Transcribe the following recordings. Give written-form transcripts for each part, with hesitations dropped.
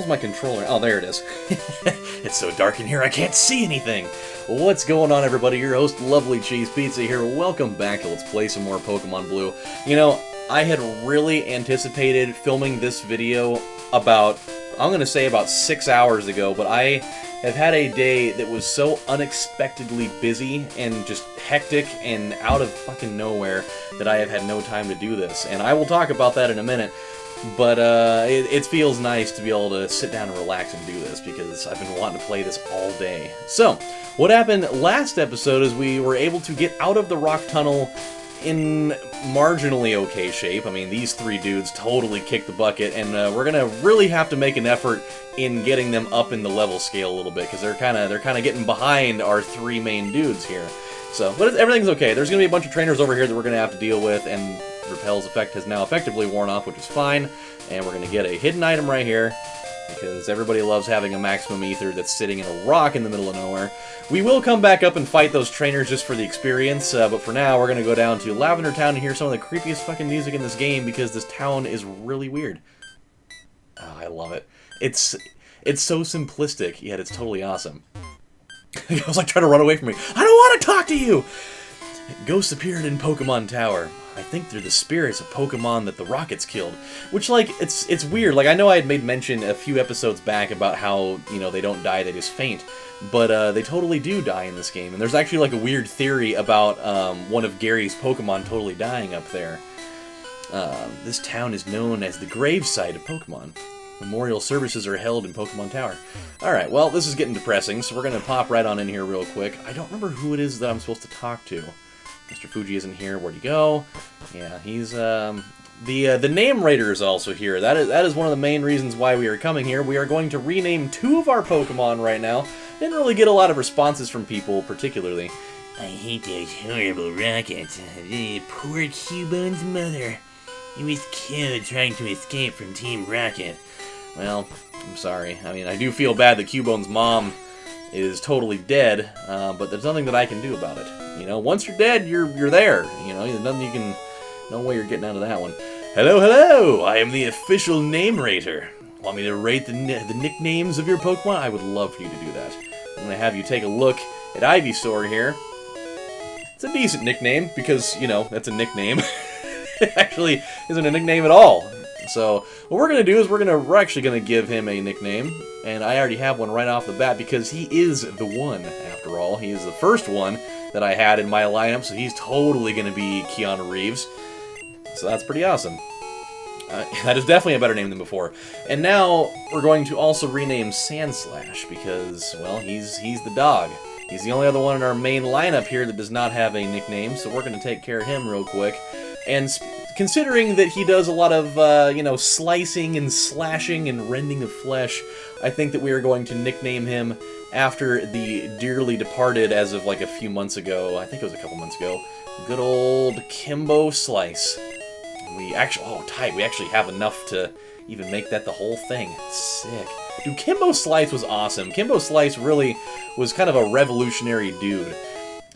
hell's my controller? Oh, there it is. It's so dark in here I can't see anything. What's going on, everybody? Your host, LovelyCheesePizza here. Welcome back to Let's Play some more Pokemon Blue. You know, I had really anticipated filming this video about, I'm going to say about 6 hours ago, but I have had a day that was so unexpectedly busy and just hectic and out of fucking nowhere that I have had no time to do this. And I will talk about that in a minute. But it feels nice to be able to sit down and relax and do this, because I've been wanting to play this all day. So, what happened last episode is we were able to get out of the rock tunnel in marginally okay shape. I mean, these three dudes totally kicked the bucket, and we're gonna really have to make an effort in getting them up in the level scale a little bit, because they're kind of getting behind our three main dudes here. So, but everything's okay. There's gonna be a bunch of trainers over here that we're gonna have to deal with, and Repel's effect has now effectively worn off, which is fine. And we're going to get a hidden item right here, because everybody loves having a maximum ether that's sitting in a rock in the middle of nowhere. We will come back up and fight those trainers just for the experience, but for now we're going to go down to Lavender Town and hear some of the creepiest fucking music in this game, because this town is really weird. Oh, I love it. It's so simplistic, yet it's totally awesome. I was like trying to run away from me. I don't want to talk to you! Ghosts appeared in Pokemon Tower. I think they're the spirits of Pokemon that the Rockets killed. Which, like, it's weird. Like, I know I had made mention a few episodes back about how, you know, they don't die, they just faint. But they totally do die in this game. And there's actually, like, a weird theory about one of Gary's Pokemon totally dying up there. This town is known as the gravesite of Pokemon. Memorial services are held in Pokemon Tower. Alright, well, this is getting depressing, so we're going to pop right on in here real quick. I don't remember who it is that I'm supposed to talk to. Mr. Fuji isn't here. Where'd he go? Yeah, he's, the name rater is also here. That is one of the main reasons why we are coming here. We are going to rename 2 of our Pokemon right now. Didn't really get a lot of responses from people, particularly. I hate those horrible rockets. The poor Cubone's mother. He was killed trying to escape from Team Rocket. Well, I'm sorry. I mean, I do feel bad that Cubone's mom is totally dead, but there's nothing that I can do about it. You know, once you're dead, you're there. You know, there's nothing you can, no way you're getting out of that one. Hello, hello! I am the official name rater. Want me to rate the nicknames of your Pokemon? I would love for you to do that. I'm gonna have you take a look at Ivysaur here. It's a decent nickname, because, you know, that's a nickname. It actually isn't a nickname at all. So, what we're going to do is we're actually going to give him a nickname, and I already have one right off the bat, because he is the one, after all. He is the first one that I had in my lineup, so he's totally going to be Keanu Reeves. So that's pretty awesome. That is definitely a better name than before. And now, we're going to also rename Sandslash, because, well, he's the dog. He's the only other one in our main lineup here that does not have a nickname, so we're going to take care of him real quick. And considering that he does a lot of, you know, slicing and slashing and rending of flesh, I think that we are going to nickname him after the dearly departed, as of like a few months ago, I think it was a couple months ago, good old Kimbo Slice. We actually, oh, tight, we actually have enough to even make that the whole thing. Sick. Dude, Kimbo Slice was awesome. Kimbo Slice really was kind of a revolutionary dude.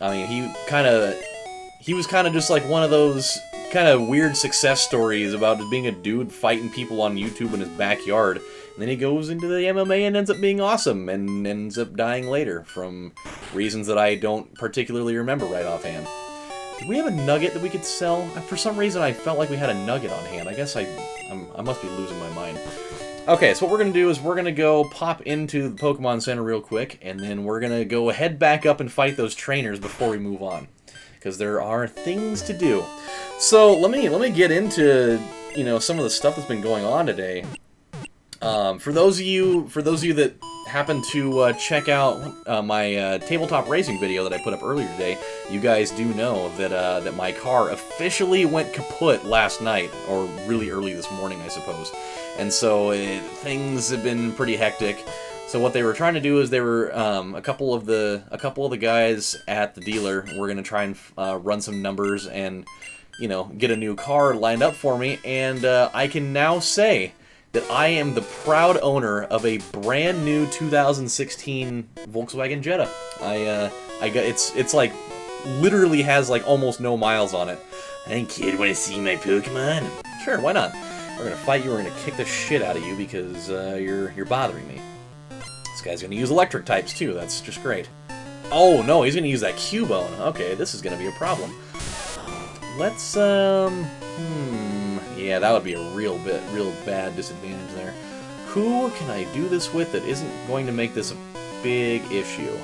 I mean, he was kind of just like one of those kind of weird success stories about just being a dude fighting people on YouTube in his backyard. And then he goes into the MMA and ends up being awesome, and ends up dying later from reasons that I don't particularly remember right offhand. Did we have a nugget that we could sell? For some reason I felt like we had a nugget on hand. I guess I must be losing my mind. Okay, so what we're going to do is we're going to go pop into the Pokemon Center real quick, and then we're going to go head back up and fight those trainers before we move on. Because there are things to do. So let me get into, you know, some of the stuff that's been going on today. For those of you that happen to check out my tabletop racing video that I put up earlier today, you guys do know that that my car officially went kaput last night, or really early this morning, I suppose. And so things have been pretty hectic. So what they were trying to do is they were a couple of the guys at the dealer were going to try and run some numbers and, you know, get a new car lined up for me, and I can now say that I am the proud owner of a brand new 2016 Volkswagen Jetta. I got it's like literally has like almost no miles on it. Hey kid, wanna see my Pokemon? Sure, why not? We're gonna fight you. We're gonna kick the shit out of you because you're bothering me. This guy's gonna use electric types too. That's just great. Oh no, he's gonna use that Cubone. Okay, this is gonna be a problem. Let's yeah, that would be a real bad disadvantage there. Who can I do this with that isn't going to make this a big issue?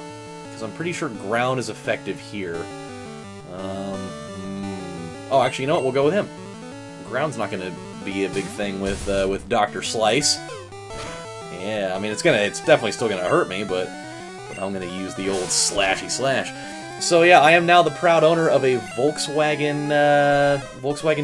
Because I'm pretty sure ground is effective here. Oh, actually, you know what? We'll go with him. Ground's not going to be a big thing with Dr. Slice. Yeah, I mean, it's definitely still gonna hurt me, but I'm gonna use the old slashy slash. So yeah, I am now the proud owner of a Volkswagen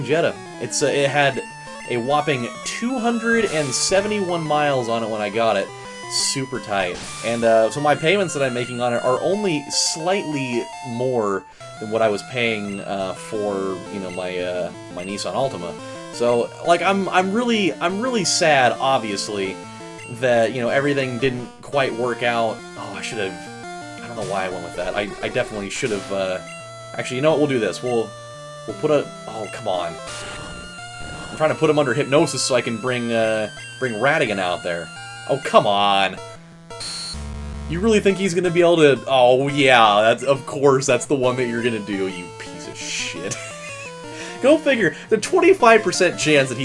Jetta. It had a whopping 271 miles on it when I got it. Super tight. And so my payments that I'm making on it are only slightly more than what I was paying for, you know, my Nissan Altima. So like I'm really sad, obviously, that, you know, everything didn't quite work out. Oh, I don't know why I went with that. I definitely should have, actually, you know what, we'll do this. We'll put oh, come on. I'm trying to put him under hypnosis so I can bring Radigan out there. Oh, come on. You really think he's gonna be able to, oh yeah, of course, that's the one that you're gonna do, you piece of shit. Go figure, the 25% chance that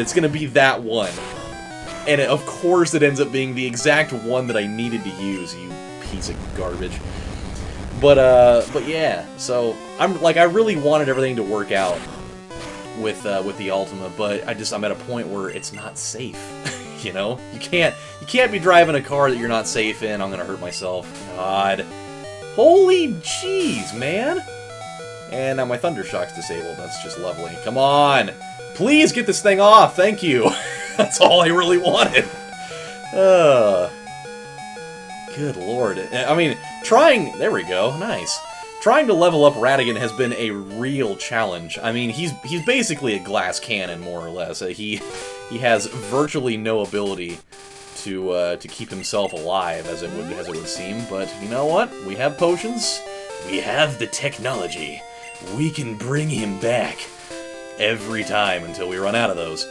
it's gonna be that one. And of course it ends up being the exact one that I needed to use, you piece of garbage. But yeah, so I really wanted everything to work out with the Altima, but I'm at a point where it's not safe. You know? You can't be driving a car that you're not safe in. I'm gonna hurt myself. God. Holy jeez, man! And now my Thundershock's disabled. That's just lovely. Come on! Please get this thing off! Thank you! That's all I really wanted. Good lord. I mean, there we go, nice. Trying to level up Radigan has been a real challenge. I mean, he's basically a glass cannon, more or less. He has virtually no ability to keep himself alive, as it would seem. But you know what? We have potions. We have the technology. We can bring him back every time until we run out of those.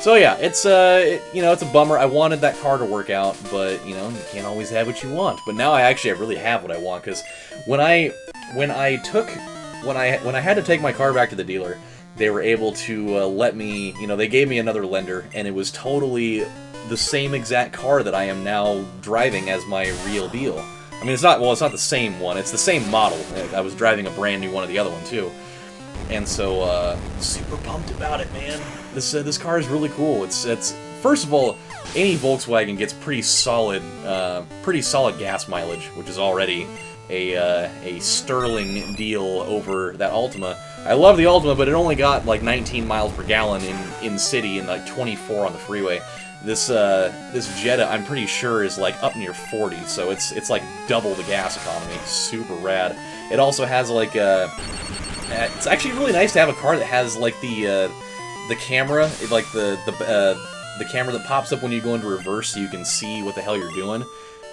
So yeah, it's it's a bummer. I wanted that car to work out, but you know, you can't always have what you want. But now I really have what I want, because when I had to take my car back to the dealer, they were able to let me, you know, they gave me another lender, and it was totally the same exact car that I am now driving as my real deal. I mean, it's not the same one, it's the same model. I was driving a brand new one of the other one too. And so, super pumped about it, man. This car is really cool. It's first of all, any Volkswagen gets pretty solid gas mileage, which is already a sterling deal over that Altima. I love the Altima, but it only got like 19 miles per gallon in city and like 24 on the freeway. This Jetta, I'm pretty sure, is like up near 40, so it's like double the gas economy. Super rad. It also has like it's actually really nice to have a car that has like the camera, like the camera that pops up when you go into reverse, so you can see what the hell you're doing.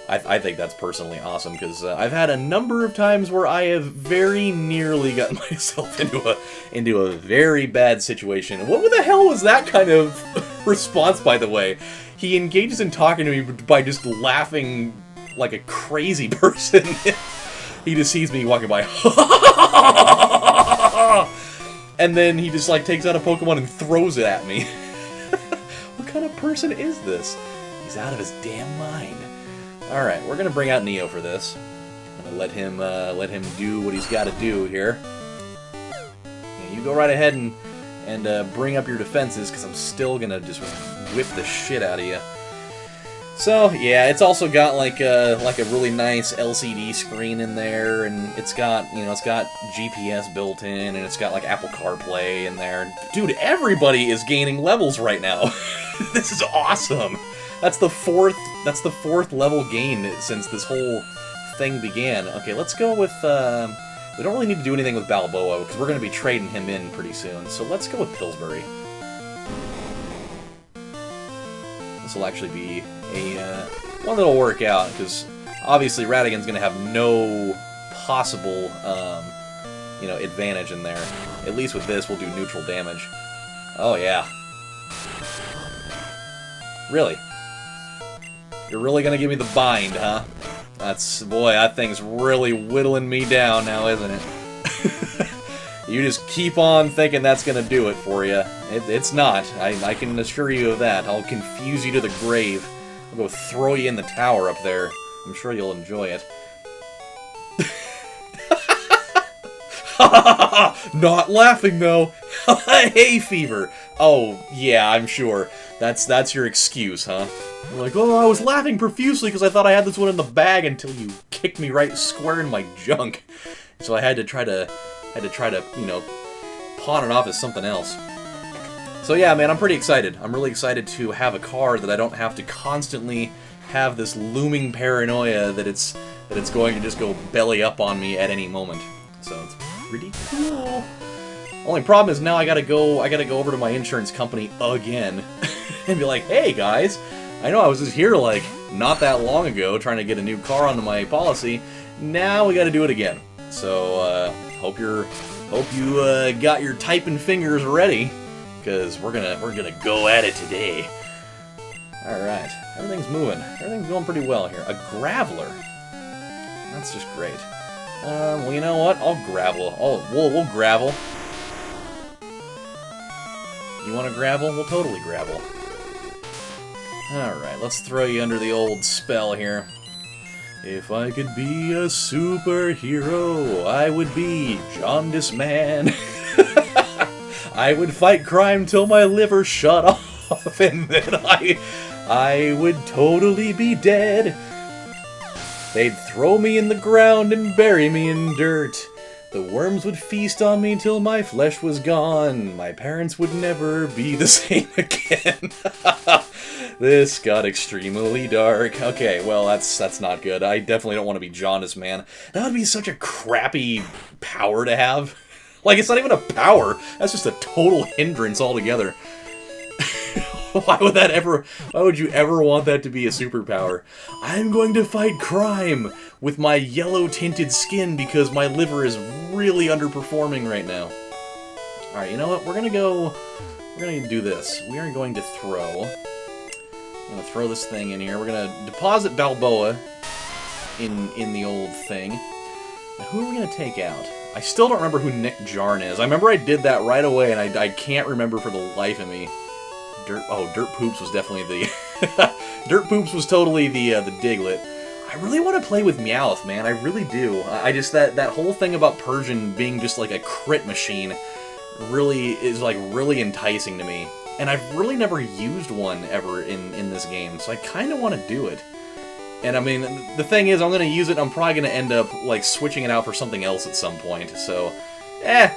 I think that's personally awesome, because I've had a number of times where I have very nearly gotten myself into a very bad situation. What the hell was that kind of response, by the way? He engages in talking to me by just laughing like a crazy person. He just sees me walking by, and then he just like takes out a Pokemon and throws it at me. What kind of person is this? He's out of his damn mind. Alright, we're gonna bring out Neo for this. I'm gonna let him do what he's gotta do here. Yeah, you go right ahead and bring up your defenses, because I'm still gonna just whip the shit out of you. So, yeah, it's also got like a really nice LCD screen in there, and it's got GPS built in, and it's got like Apple CarPlay in there. Dude, everybody is gaining levels right now. This is awesome. That's the fourth level gain since this whole thing began. Okay, let's go with, we don't really need to do anything with Balboa, because we're going to be trading him in pretty soon. So let's go with Pillsbury. This will actually be one that'll work out, because obviously Radigan's going to have no possible, advantage in there. At least with this, we'll do neutral damage. Oh yeah. Really? You're really gonna give me the bind, huh? Boy, that thing's really whittling me down now, isn't it? You just keep on thinking that's gonna do it for you. It's not. I can assure you of that. I'll confuse you to the grave. I'll go throw you in the tower up there. I'm sure you'll enjoy it. Not laughing, though. Hay fever. Oh, yeah, I'm sure. That's your excuse, huh? You're like, oh, I was laughing profusely because I thought I had this one in the bag until you kicked me right square in my junk. So I had to try to, you know, pawn it off as something else. So yeah, man, I'm pretty excited. I'm really excited to have a car that I don't have to constantly have this looming paranoia that it's going to just go belly up on me at any moment. So it's pretty cool. Only problem is now I gotta go over to my insurance company again and be like, hey guys, I know I was just here like not that long ago trying to get a new car onto my policy. Now we gotta do it again. So hope you got your typing fingers ready, because we're gonna go at it today. All right, everything's moving. Everything's going pretty well here. A graveler. That's just great. Well, you know what? I'll gravel. We'll gravel. You want to gravel? We'll totally gravel. Alright, let's throw you under the old spell here. If I could be a superhero, I would be Jaundice Man. I would fight crime till my liver shut off, and then I would totally be dead. They'd throw me in the ground and bury me in dirt. The worms would feast on me till my flesh was gone. My parents would never be the same again. This got extremely dark. Okay, well, that's not good. I definitely don't want to be Jaundice Man. That would be such a crappy power to have. Like, it's not even a power. That's just a total hindrance altogether. Why would you ever want that to be a superpower? I'm going to fight crime with my yellow-tinted skin because my liver is really underperforming right now. Alright, you know what? We're gonna do this. We are going to throw... I'm gonna throw this thing in here. We're gonna deposit Balboa in the old thing. Now, who are we gonna take out? I still don't remember who Nick Jarn is. I remember I did that right away, and I can't remember for the life of me. Dirt Poops was definitely the... Dirt Poops was totally the Diglett. I really want to play with Meowth, man. I really do. I just... That whole thing about Persian being just like a crit machine really is like really enticing to me. And I've really never used one ever in this game, so I kind of want to do it. And I mean, the thing is, I'm going to use it, I'm probably going to end up like switching it out for something else at some point. So,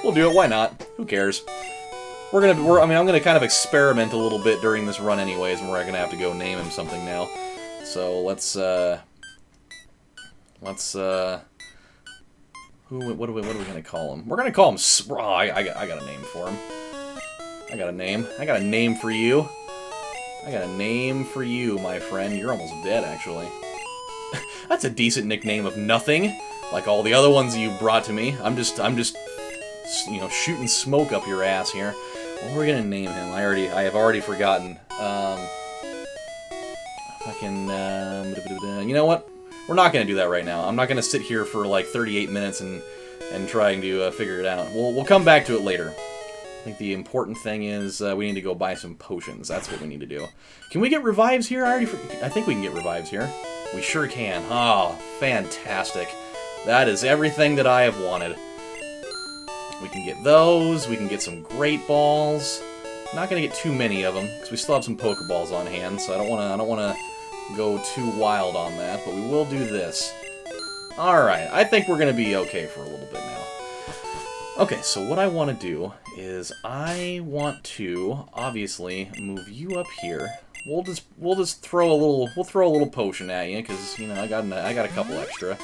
we'll do it. Why not? Who cares? I'm gonna kind of experiment a little bit during this run anyways, and we're gonna have to go name him something now. So what are we gonna call him? We're gonna call him I got a name for him. I got a name for you. I got a name for you, my friend. You're almost dead, actually. That's a decent nickname of nothing, like all the other ones you brought to me. I'm just, you know, shooting smoke up your ass here. What are we gonna name him? I have already forgotten. You know what? We're not gonna do that right now. I'm not gonna sit here for like 38 minutes and trying to figure it out. We'll come back to it later. I think the important thing is we need to go buy some potions. That's what we need to do. Can we get revives here? I think we can get revives here. We sure can. Oh, fantastic. That is everything that I have wanted. We can get those, we can get some Great Balls. Not gonna get too many of them, because we still have some Pokeballs on hand, so I don't wanna go too wild on that, but we will do this. Alright, I think we're gonna be okay for a little bit now. Okay, so what I want to do is I want to obviously move you up here. We'll just throw a little potion at you, because you know I got a couple extra.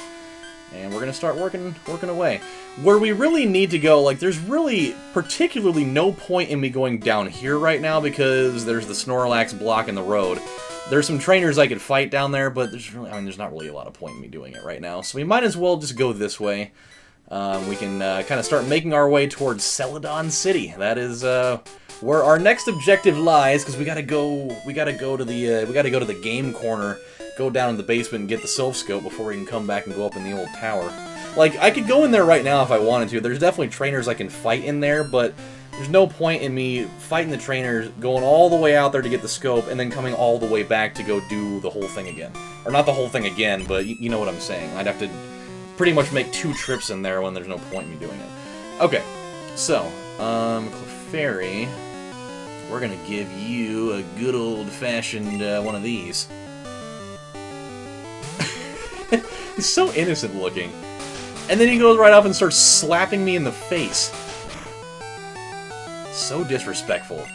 And we're gonna start working away. Where we really need to go, like, there's really particularly no point in me going down here right now because there's the Snorlax blocking the road. There's some trainers I could fight down there, but there's not really a lot of point in me doing it right now. So we might as well just go this way. we can kind of start making our way towards Celadon City. That is where our next objective lies, because we gotta go to the game corner, go down in the basement and get the Sylph Scope before we can come back and go up in the old tower. Like, I could go in there right now if I wanted to. There's definitely trainers I can fight in there, but there's no point in me fighting the trainers, going all the way out there to get the scope, and then coming all the way back to go do the whole thing again. Or not the whole thing again, but you know what I'm saying. I'd have to pretty much make 2 trips in there when there's no point in me doing it. Okay, so, Clefairy, we're gonna give you a good old-fashioned one of these. He's so innocent looking. And then he goes right up and starts slapping me in the face. So disrespectful.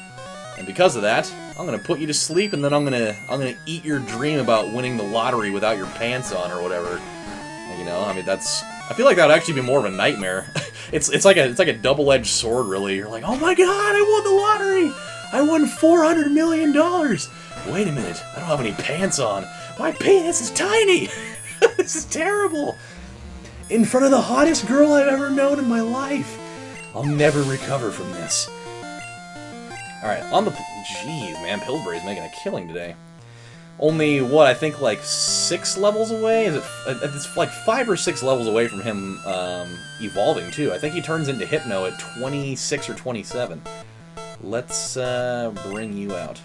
And because of that, I'm gonna put you to sleep, and then I'm gonna eat your dream about winning the lottery without your pants on or whatever. You know, I mean, I feel like that would actually be more of a nightmare. it's like a double-edged sword, really. You're like, oh my god, I won the lottery! I won $400 million! Wait a minute, I don't have any pants on. My penis is tiny! This is terrible! In front of the hottest girl I've ever known in my life. I'll never recover from this. Alright, on the... Jeez, man, Pillsbury's making a killing today. Only, what, I think like 6 levels away? Is it? It's like 5 or 6 levels away from him evolving, too. I think he turns into Hypno at 26 or 27. Let's bring you out.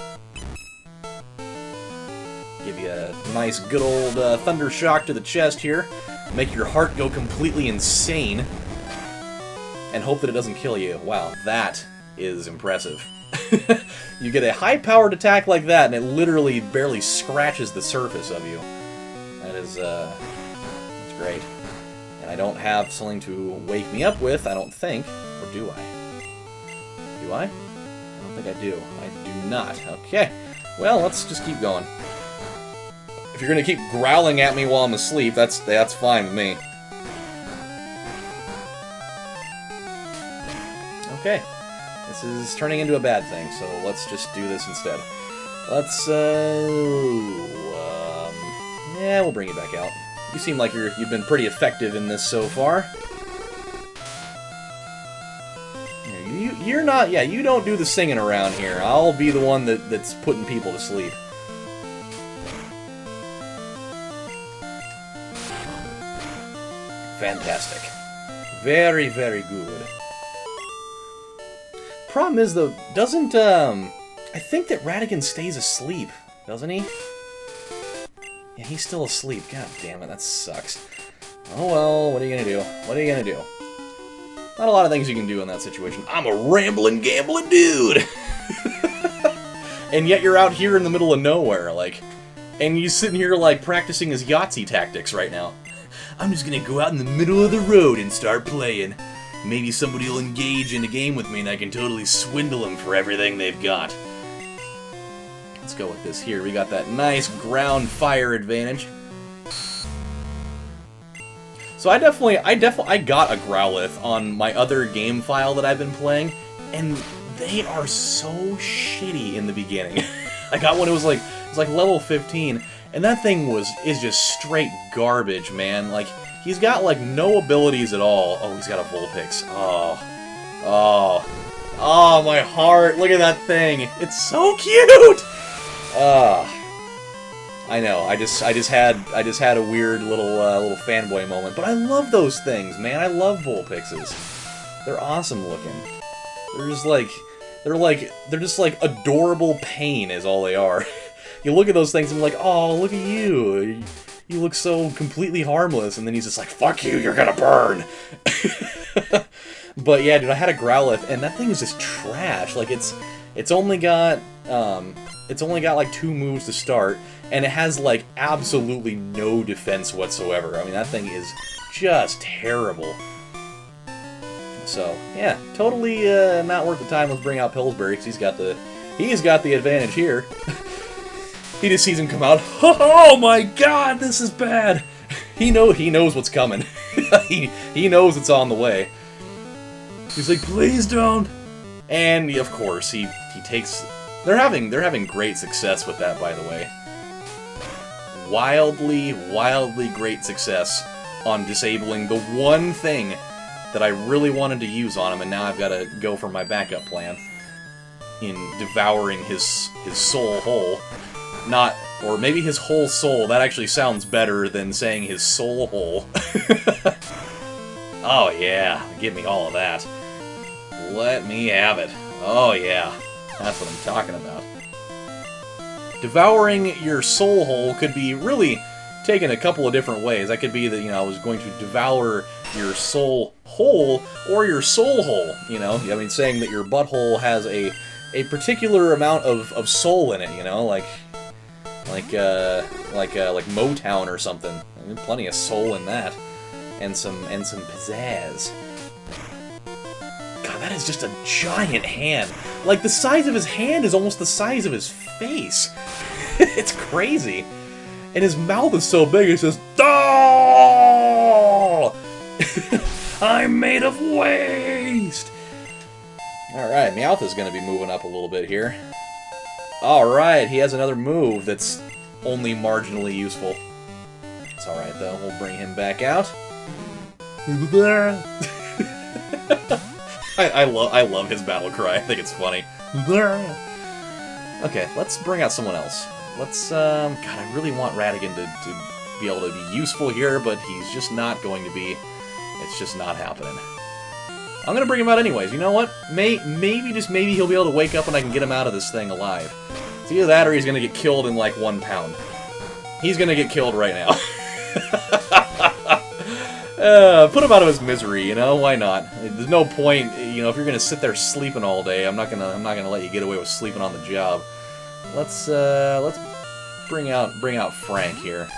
Give you a nice good old thunder shock to the chest here. Make your heart go completely insane. And hope that it doesn't kill you. Wow, that is impressive. You get a high-powered attack like that, and it literally barely scratches the surface of you. That is, that's great. And I don't have something to wake me up with, I don't think. Or do I? Do I? I don't think I do. I do not. Okay. Well, let's just keep going. If you're gonna keep growling at me while I'm asleep, that's fine with me. Okay. This is turning into a bad thing, so let's just do this instead. Let's, yeah, we'll bring you back out. You seem like you've been pretty effective in this so far. You're not, yeah, you don't do the singing around here. I'll be the one that's putting people to sleep. Fantastic. Very, very good. Problem is, though, doesn't, I think that Ratigan stays asleep, doesn't he? Yeah, he's still asleep. God damn it, that sucks. Oh well, what are you gonna do? What are you gonna do? Not a lot of things you can do in that situation. I'm a rambling, gambling dude! And yet you're out here in the middle of nowhere, like, and you're sitting here, like, practicing his Yahtzee tactics right now. I'm just gonna go out in the middle of the road and start playing. Maybe somebody will engage in a game with me and I can totally swindle them for everything they've got. Let's go with this here. We got that nice ground fire advantage. So I got a Growlithe on my other game file that I've been playing, and they are so shitty in the beginning. I got one, it was like level 15, and that thing is just straight garbage, man. Like, he's got, like, no abilities at all. Oh, he's got a Vulpix. Oh, my heart. Look at that thing. It's so cute! I know. I just had a weird little fanboy moment. But I love those things, man. I love Vulpixes. They're awesome looking. They're just like adorable pain is all they are. You look at those things and I'm like, oh, look at you. You look so completely harmless, and then he's just like, fuck you, you're gonna burn! But yeah, dude, I had a Growlithe, and that thing is just trash. Like, it's only got like 2 moves to start, and it has, like, absolutely no defense whatsoever. I mean, that thing is just terrible. So, yeah, totally not worth the time. Let's bring out Pillsbury, because he's got the advantage here. He just sees him come out. Oh my god, this is bad! He knows what's coming. he knows it's on the way. He's like, please don't! And of course, he takes... They're having great success with that, by the way. Wildly great success on disabling the one thing that I really wanted to use on him, and now I've got to go for my backup plan in devouring his soul whole. Not, or maybe his whole soul. That actually sounds better than saying his soul whole. Oh yeah, give me all of that. Let me have it. Oh yeah, that's what I'm talking about. Devouring your soul whole could be really taken a couple of different ways. That could be that, I was going to devour your soul whole, or your soul hole, I mean, saying that your butthole has a particular amount of soul in it, like Motown or something. I mean, plenty of soul in that. And some pizzazz. God, that is just a giant hand. Like, the size of his hand is almost the size of his face. It's crazy. And his mouth is so big, it says, "Oh! I'm made of waste!" Alright, Meowth is going to be moving up a little bit here. Alright, he has another move that's only marginally useful. It's alright, though. We'll bring him back out. I love his battle cry. I think it's funny. Okay, let's bring out someone else. Let's, God, I really want Ratigan to be able to be useful here, but he's just not going to be. It's just not happening. I'm gonna bring him out anyways. You know what? Maybe, just maybe he'll be able to wake up and I can get him out of this thing alive. It's either that or he's gonna get killed in like 1 pound. He's gonna get killed right now. Put him out of his misery, why not? There's no point, if you're gonna sit there sleeping all day, I'm not gonna let you get away with sleeping on the job. Let's bring out Frank here.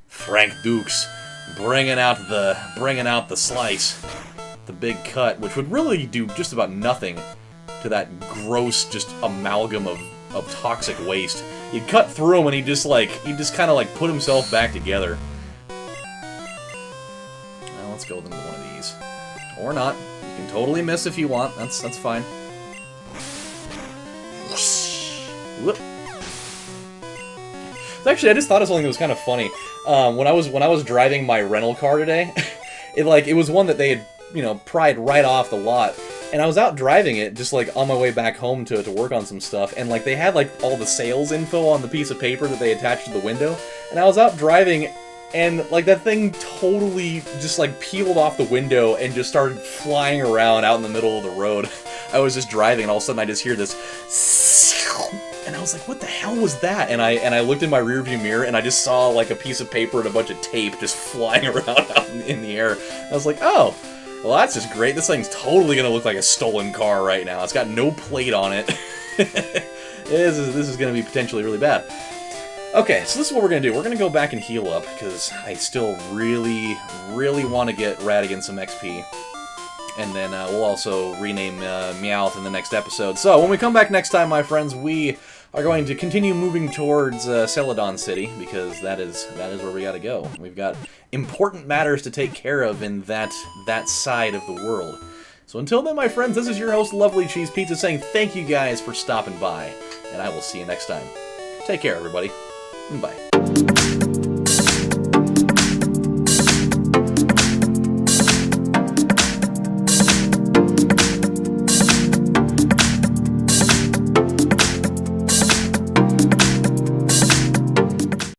Frank Dukes, bringing out the slice, the big cut, which would really do just about nothing to that gross just amalgam of toxic waste. You'd cut through him and he just kind of like put himself back together. Let's go with one of these. Or not. You can totally miss if you want. That's fine. Whoop. So actually, I just thought of something that was kind of funny. When I was driving my rental car today, it was one that they had, pried right off the lot. And I was out driving it, just on my way back home to work on some stuff, and they had all the sales info on the piece of paper that they attached to the window. And I was out driving, and that thing totally just peeled off the window and just started flying around out in the middle of the road. I was just driving and all of a sudden I just hear this, and I was like, what the hell was that? And I looked in my rearview mirror and I just saw a piece of paper and a bunch of tape just flying around out in the air. I was like, oh, well that's just great. This thing's totally gonna look like a stolen car right now. It's got no plate on it. This is gonna be potentially really bad. Okay, so this is what we're going to do. We're going to go back and heal up, because I still really, really want to get Ratigan some XP. And then we'll also rename Meowth in the next episode. So, when we come back next time, my friends, we are going to continue moving towards Celadon City, because that is where we got to go. We've got important matters to take care of in that side of the world. So until then, my friends, this is your host, LovelyCheesePizza, saying thank you guys for stopping by, and I will see you next time. Take care, everybody. Bye.